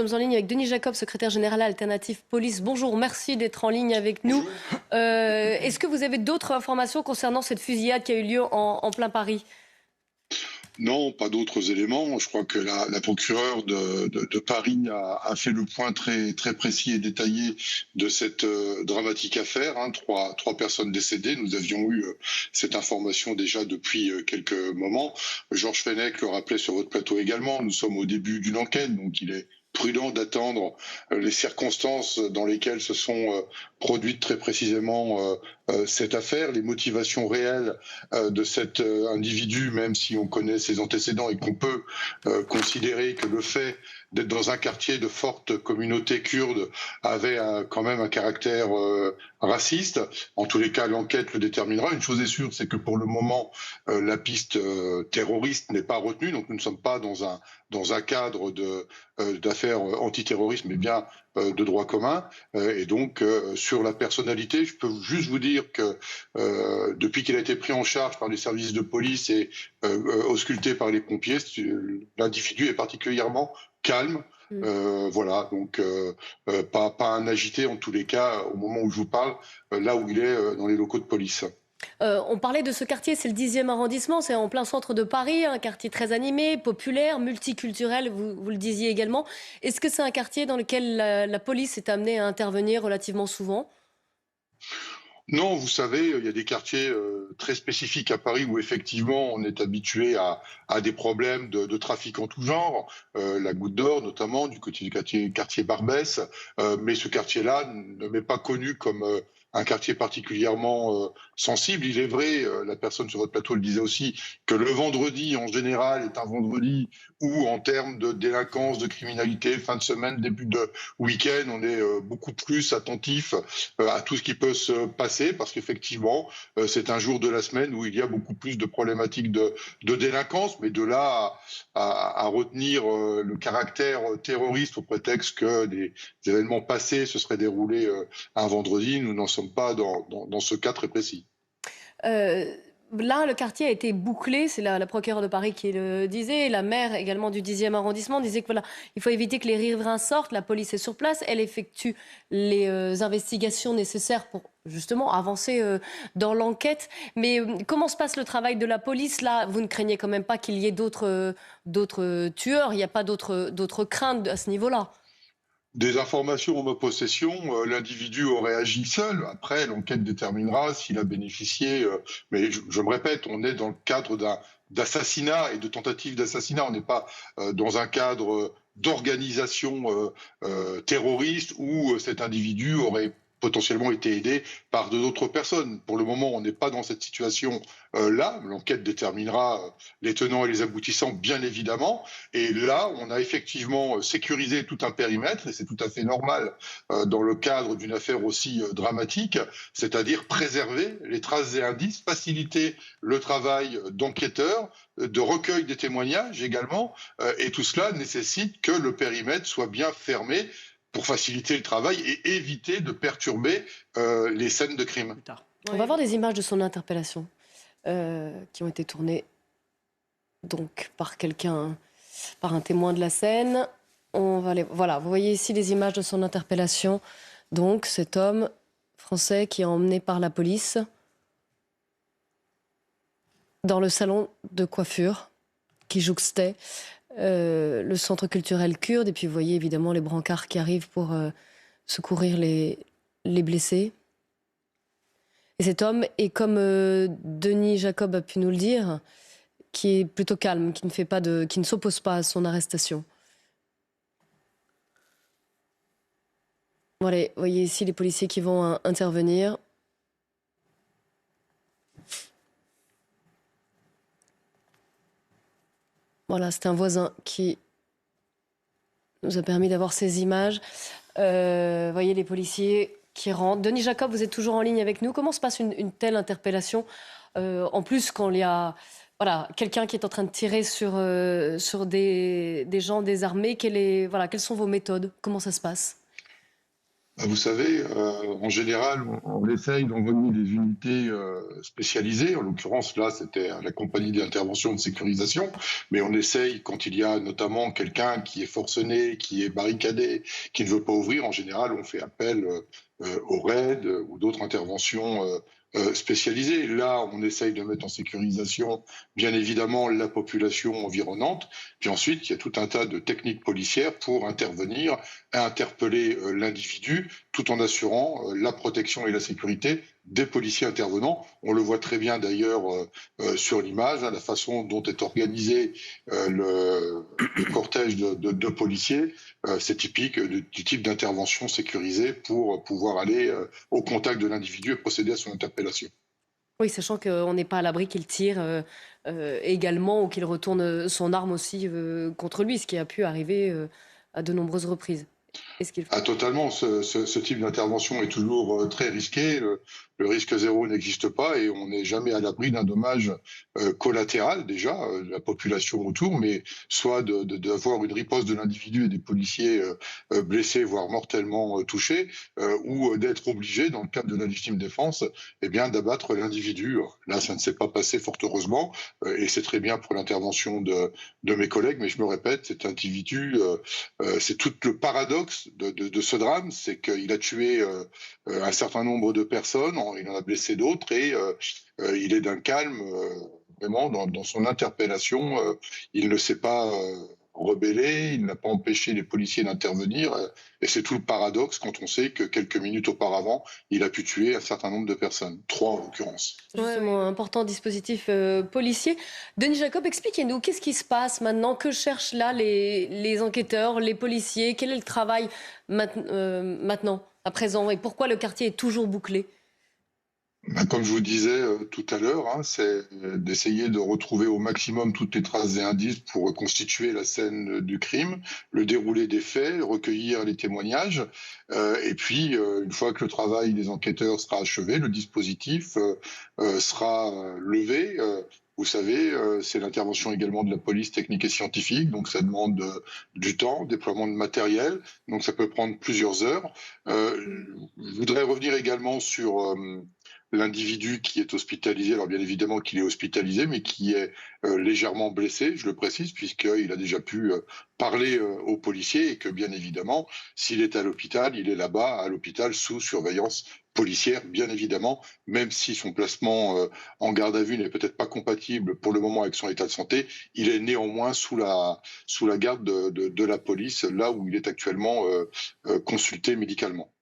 sommes en ligne avec Denis Jacob, secrétaire général Alternative Police. Bonjour, merci d'être en ligne avec nous. Est-ce que vous avez d'autres informations concernant cette fusillade qui a eu lieu en plein Paris ? Non, pas d'autres éléments. Je crois que la procureure de Paris a fait le point très, très précis et détaillé de cette dramatique affaire. Trois personnes décédées. Nous avions eu cette information déjà depuis quelques moments. Georges Fenech le rappelait sur votre plateau également. Nous sommes au début d'une enquête, donc il est prudent d'attendre les circonstances dans lesquelles se sont produites très précisément cette affaire, les motivations réelles de cet individu, même si on connaît ses antécédents et qu'on peut considérer que le fait d'être dans un quartier de forte communauté kurde avait quand même un caractère raciste. En tous les cas, l'enquête le déterminera. Une chose est sûre, c'est que pour le moment, la piste terroriste n'est pas retenue. Donc nous ne sommes pas dans un cadre d'affaires antiterroristes, mais bien de droit commun. Et donc, sur la personnalité, je peux juste vous dire que depuis qu'il a été pris en charge par les services de police et ausculté par les pompiers, l'individu est particulièrement calme. Voilà, donc pas un agité en tous les cas au moment où je vous parle, là où il est dans les locaux de police. On parlait de ce quartier, c'est le 10e arrondissement, c'est en plein centre de Paris, un quartier très animé, populaire, multiculturel, vous le disiez également. Est-ce que c'est un quartier dans lequel la police est amenée à intervenir relativement souvent ? Non, vous savez, il y a des quartiers très spécifiques à Paris où effectivement on est habitué à des problèmes de trafic en tout genre, la Goutte d'Or notamment, du côté du quartier Barbès, mais ce quartier-là ne m'est pas connu comme un quartier particulièrement sensible. Il est vrai, la personne sur votre plateau le disait aussi, que le vendredi en général est un vendredi où en termes de délinquance, de criminalité, fin de semaine, début de week-end, on est beaucoup plus attentif à tout ce qui peut se passer, parce qu'effectivement, c'est un jour de la semaine où il y a beaucoup plus de problématiques de délinquance, mais de là à retenir le caractère terroriste au prétexte que des événements passés se seraient déroulés un vendredi, nous n'en sommes pas dans ce cas très précis. Là, le quartier a été bouclé, c'est la procureure de Paris qui le disait, la maire également du 10e arrondissement disait que voilà, il faut éviter que les riverains sortent, la police est sur place, elle effectue les investigations nécessaires pour justement avancer dans l'enquête. Mais comment se passe le travail de la police là ? Vous ne craignez quand même pas qu'il y ait d'autres tueurs, il n'y a pas d'autres craintes à ce niveau-là ? Des informations en ma possession, l'individu aurait agi seul. Après, l'enquête déterminera s'il a bénéficié. Mais je me répète, on est dans le cadre d'assassinat et de tentative d'assassinat. On n'est pas dans un cadre d'organisation terroriste où cet individu aurait potentiellement été aidé par d'autres personnes. Pour le moment, on n'est pas dans cette situation-là. L'enquête déterminera les tenants et les aboutissants, bien évidemment. Et là, on a effectivement sécurisé tout un périmètre, et c'est tout à fait normal dans le cadre d'une affaire aussi dramatique, c'est-à-dire préserver les traces et indices, faciliter le travail d'enquêteurs, de recueil des témoignages également, et tout cela nécessite que le périmètre soit bien fermé pour faciliter le travail et éviter de perturber les scènes de crime. On va voir des images de son interpellation qui ont été tournées donc par un témoin de la scène. Voilà, vous voyez ici les images de son interpellation. Donc cet homme français qui est emmené par la police dans le salon de coiffure qui jouxtait le centre culturel kurde. Et puis vous voyez évidemment les brancards qui arrivent pour secourir les blessés. Et cet homme est, comme Denis Jacob a pu nous le dire, qui est plutôt calme, qui ne s'oppose pas à son arrestation. Voilà, vous voyez ici les policiers qui vont intervenir. Voilà, c'est un voisin qui nous a permis d'avoir ces images. Vous voyez les policiers qui rentrent. Denis Jacob, vous êtes toujours en ligne avec nous. Comment se passe une telle interpellation ? En plus, quand il y a quelqu'un qui est en train de tirer sur des gens désarmés, quelles sont vos méthodes ? Comment ça se passe ? Ah, vous savez, en général, on essaye d'envoyer des unités spécialisées. En l'occurrence, là, c'était la compagnie d'intervention de sécurisation. Mais on essaye, quand il y a notamment quelqu'un qui est forcené, qui est barricadé, qui ne veut pas ouvrir, en général, on fait appel au RAID ou d'autres interventions spécialisées. Là, on essaye de mettre en sécurisation, bien évidemment, la population environnante. Puis ensuite, il y a tout un tas de techniques policières pour intervenir, interpeller l'individu tout en assurant la protection et la sécurité des policiers intervenants. On le voit très bien d'ailleurs sur l'image, hein, la façon dont est organisé le cortège de policiers. C'est typique du type d'intervention sécurisée pour pouvoir aller au contact de l'individu et procéder à son interpellation. Oui, sachant qu'on n'est pas à l'abri qu'il tire également ou qu'il retourne son arme aussi contre lui, ce qui a pu arriver à de nombreuses reprises. Est-ce qu'il Ah, totalement. Ce type d'intervention est toujours très risqué. Le risque zéro n'existe pas et on n'est jamais à l'abri d'un dommage collatéral déjà, de la population autour, mais soit d'avoir une riposte de l'individu et des policiers blessés, voire mortellement touchés, ou d'être obligé, dans le cadre de la légitime défense, eh bien, d'abattre l'individu. Là, ça ne s'est pas passé fort heureusement, et c'est très bien pour l'intervention de mes collègues, mais je me répète, cet individu c'est tout le paradoxe de ce drame, c'est qu'il a tué un certain nombre de personnes, il en a blessé d'autres et il est d'un calme vraiment dans son interpellation. Il ne s'est pas rebellé, il n'a pas empêché les policiers d'intervenir. Et c'est tout le paradoxe quand on sait que quelques minutes auparavant, il a pu tuer un certain nombre de personnes, trois en l'occurrence. justement un important dispositif policier? Denis Jacob, expliquez-nous, qu'est-ce qui se passe maintenant? Que cherchent là les enquêteurs, les policiers? Quel est le travail maintenant, à présent? Et pourquoi le quartier est toujours bouclé? Ben, comme je vous disais tout à l'heure, hein, c'est d'essayer de retrouver au maximum toutes les traces et indices pour reconstituer la scène du crime, le déroulé des faits, recueillir les témoignages, et puis une fois que le travail des enquêteurs sera achevé, le dispositif sera levé. Vous savez, c'est l'intervention également de la police technique et scientifique, donc ça demande du temps, déploiement de matériel, donc ça peut prendre plusieurs heures. Je voudrais revenir également sur l'individu qui est hospitalisé, alors bien évidemment qu'il est hospitalisé, mais qui est légèrement blessé, je le précise, puisqu'il a déjà pu parler aux policiers et que bien évidemment, s'il est à l'hôpital, il est là-bas à l'hôpital sous surveillance policière, bien évidemment, même si son placement en garde à vue n'est peut-être pas compatible pour le moment avec son état de santé, il est néanmoins sous la garde de la police, là où il est actuellement consulté médicalement.